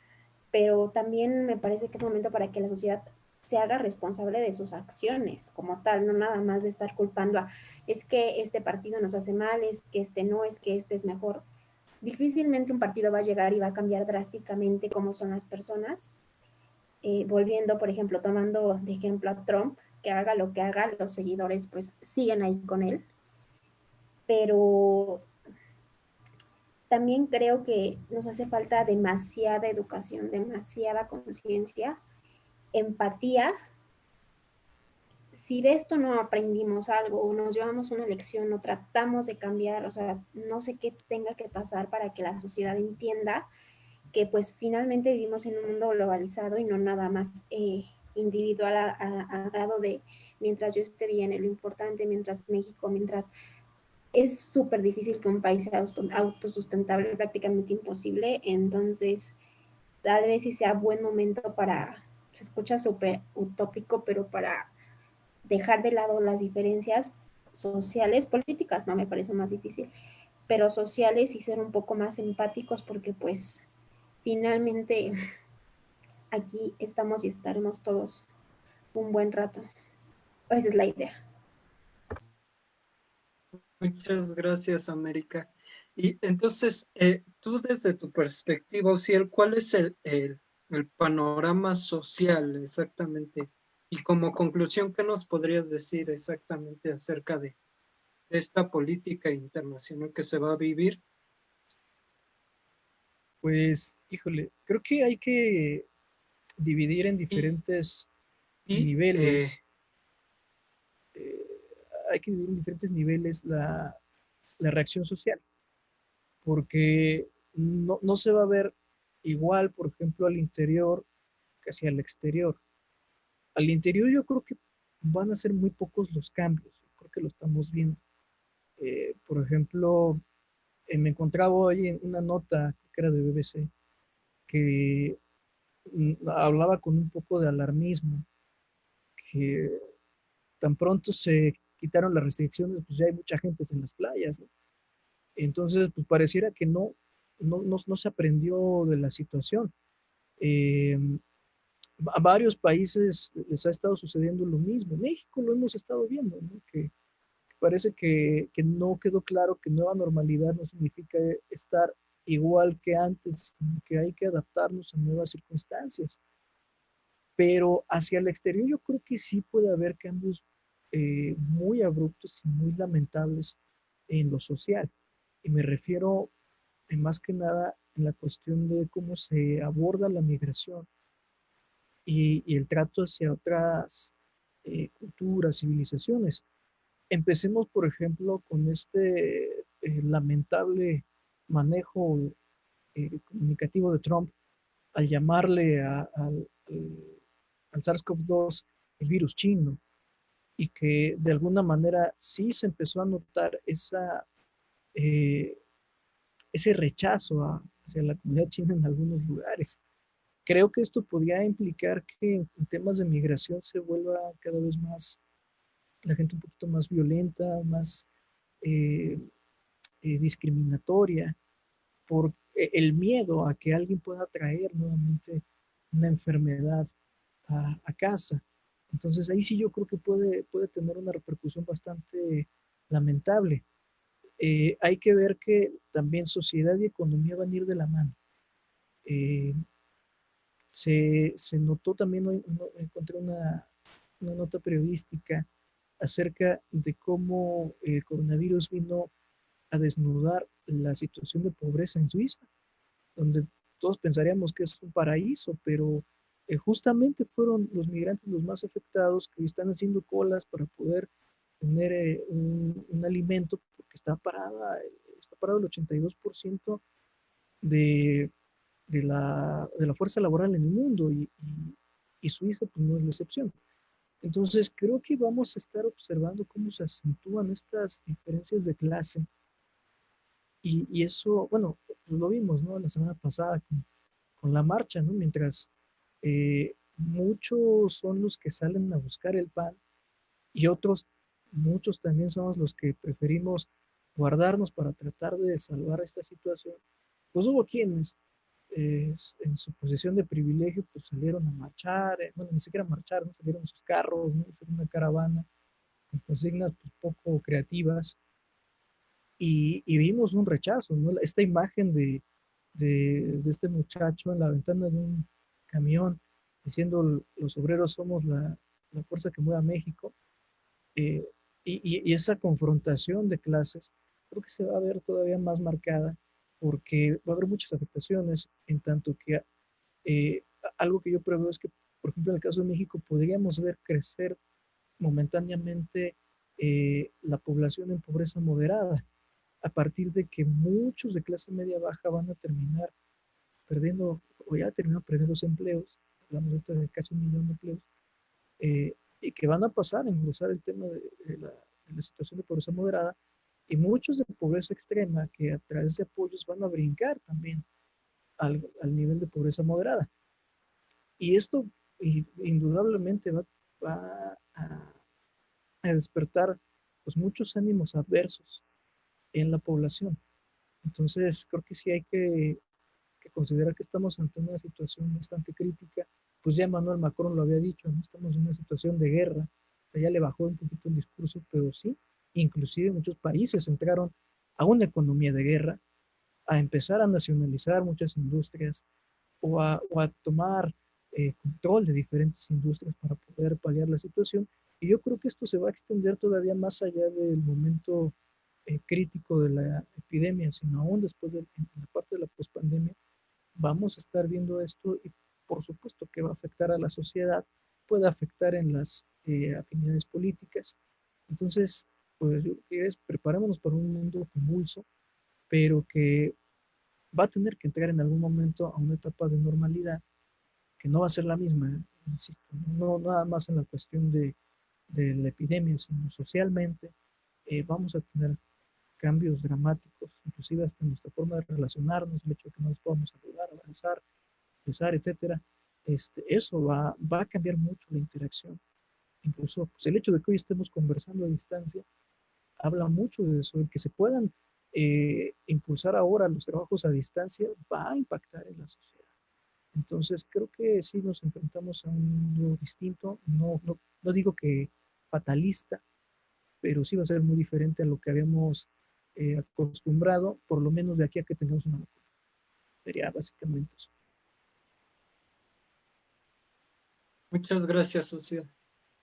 pero también me parece que es momento para que la sociedad se haga responsable de sus acciones como tal, no nada más de estar culpando a, es que este partido nos hace mal, es que este no, es que este es mejor. Difícilmente un partido va a llegar y va a cambiar drásticamente cómo son las personas. Volviendo, por ejemplo, tomando de ejemplo a Trump, que haga lo que haga, los seguidores pues siguen ahí con él. Pero también creo que nos hace falta demasiada educación, demasiada conciencia, empatía. Si de esto no aprendimos algo o nos llevamos una lección o tratamos de cambiar, o sea, no sé qué tenga que pasar para que la sociedad entienda que pues finalmente vivimos en un mundo globalizado y no nada más individual a grado de mientras yo esté bien, lo importante, mientras México, mientras es súper difícil que un país sea autosustentable, prácticamente imposible. Entonces, tal vez sí sea buen momento para, se escucha súper utópico, pero para dejar de lado las diferencias sociales, políticas, no me parece más difícil, pero sociales y ser un poco más empáticos porque pues finalmente aquí estamos y estaremos todos un buen rato. Esa es la idea. Muchas gracias, América. Y entonces, tú desde tu perspectiva, Ociel, ¿cuál es el panorama social exactamente? Y como conclusión, ¿qué nos podrías decir exactamente acerca de esta política internacional que se va a vivir? Pues, híjole, creo que hay que dividir en Y, diferentes y niveles, eh, hay que dividir en diferentes niveles la reacción social, porque no se va a ver igual, por ejemplo, al interior que hacia el exterior. Al interior yo creo que van a ser muy pocos los cambios, creo que lo estamos viendo. Por ejemplo, me encontraba hoy en una nota que era de BBC que hablaba con un poco de alarmismo, que tan pronto se quitaron las restricciones, pues ya hay mucha gente en las playas, ¿no? Entonces, pues pareciera que no se aprendió de la situación. Eh, a varios países les ha estado sucediendo lo mismo. México lo hemos estado viendo, ¿no? Que parece que no quedó claro que nueva normalidad no significa estar igual que antes, sino que hay que adaptarnos a nuevas circunstancias. Pero hacia el exterior yo creo que sí puede haber cambios muy abruptos y muy lamentables en lo social. Y me refiero más que nada en la cuestión de cómo se aborda la migración y el trato hacia otras culturas, civilizaciones. Empecemos, por ejemplo, con este lamentable manejo comunicativo de Trump al llamarle al SARS-CoV-2 el virus chino, y que de alguna manera sí se empezó a notar eh, ese rechazo hacia la comunidad china en algunos lugares. Creo que esto podría implicar que en temas de migración se vuelva cada vez más la gente un poquito más violenta, más eh, discriminatoria, por el miedo a que alguien pueda traer nuevamente una enfermedad a casa. Entonces ahí sí yo creo que puede tener una repercusión bastante lamentable. Hay que ver que también sociedad y economía van a ir de la mano. Eh, se notó también, hoy encontré una nota periodística acerca de cómo el coronavirus vino a desnudar la situación de pobreza en Suiza, donde todos pensaríamos que es un paraíso, pero justamente fueron los migrantes los más afectados, que están haciendo colas para poder tener un alimento, porque está parado el 82% de, de la fuerza laboral en el mundo, y Suiza pues, no es la excepción. Entonces, creo que vamos a estar observando cómo se acentúan estas diferencias de clase, y eso, bueno, pues lo vimos, ¿no? La semana pasada con la marcha, ¿no? Mientras muchos son los que salen a buscar el pan, y muchos también somos los que preferimos guardarnos para tratar de salvar esta situación, pues hubo quienes en su posición de privilegio pues salieron a marchar, bueno, ni siquiera marchar, ¿no? Salieron en sus carros, ¿no? Hicieron una caravana con consignas pues, poco creativas, y vimos un rechazo, ¿no? Esta imagen de este muchacho en la ventana de un camión diciendo los obreros somos la fuerza que mueve a México, eh, y esa confrontación de clases creo que se va a ver todavía más marcada, porque va a haber muchas afectaciones, en tanto que algo que yo preveo es que, por ejemplo, en el caso de México, podríamos ver crecer momentáneamente la población en pobreza moderada, a partir de que muchos de clase media baja van a terminar perdiendo, o ya terminan perdiendo los empleos, hablamos ahorita de casi 1 millón de empleos, y que van a pasar a engrosar el tema de la situación de pobreza moderada, y muchos de pobreza extrema que a través de apoyos van a brincar también al nivel de pobreza moderada. Y esto indudablemente va a despertar pues, muchos ánimos adversos en la población. Entonces, creo que sí hay que considerar que estamos ante una situación bastante crítica. Pues ya Emmanuel Macron lo había dicho, ¿no? Estamos en una situación de guerra. O sea, ya le bajó un poquito el discurso, pero sí, inclusive muchos países entraron a una economía de guerra, a empezar a nacionalizar muchas industrias, o a tomar control de diferentes industrias para poder paliar la situación. Y yo creo que esto se va a extender todavía más allá del momento crítico de la epidemia, sino aún después de en la parte de la pospandemia, vamos a estar viendo esto, y por supuesto que va a afectar a la sociedad, puede afectar en las afinidades políticas. Entonces, pues yo creo que preparémonos para un mundo convulso, pero que va a tener que entrar en algún momento a una etapa de normalidad, que no va a ser la misma, insisto, no nada más en la cuestión de la epidemia, sino socialmente. Vamos a tener cambios dramáticos, inclusive hasta en nuestra forma de relacionarnos, el hecho de que no nos podamos saludar, avanzar, besar, etcétera. Eso va a cambiar mucho la interacción. Incluso pues, el hecho de que hoy estemos conversando a distancia habla mucho de eso, el que se puedan impulsar ahora los trabajos a distancia va a impactar en la sociedad. Entonces, creo que sí nos enfrentamos a un mundo distinto, no digo que fatalista, pero sí va a ser muy diferente a lo que habíamos acostumbrado, por lo menos de aquí a que tengamos una vacuna. Sería básicamente eso. Muchas gracias, Lucio.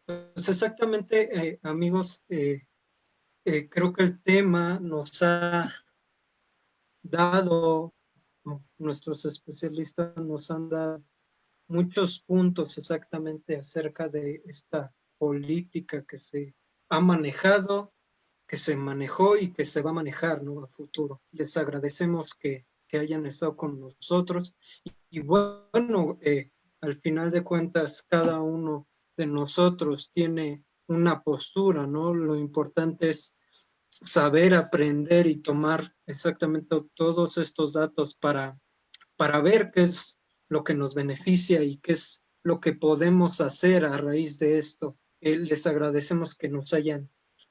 Pues exactamente, amigos, creo que el tema nos ha dado, nuestros especialistas nos han dado muchos puntos exactamente acerca de esta política que se ha manejado, que se manejó y que se va a manejar, ¿no?, a futuro. Les agradecemos que hayan estado con nosotros y bueno, al final de cuentas, cada uno de nosotros tiene una postura, ¿no? Lo importante es saber aprender y tomar exactamente todos estos datos para ver qué es lo que nos beneficia y qué es lo que podemos hacer a raíz de esto. Les agradecemos que nos hayan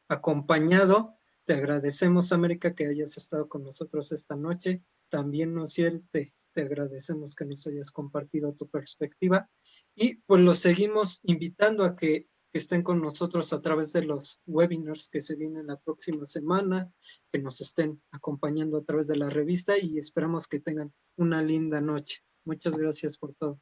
acompañado. Te agradecemos, América, que hayas estado con nosotros esta noche. También, Nociel, te agradecemos que nos hayas compartido tu perspectiva. Y pues los seguimos invitando a que estén con nosotros a través de los webinars que se vienen la próxima semana, que nos estén acompañando a través de la revista y esperamos que tengan una linda noche. Muchas gracias por todo.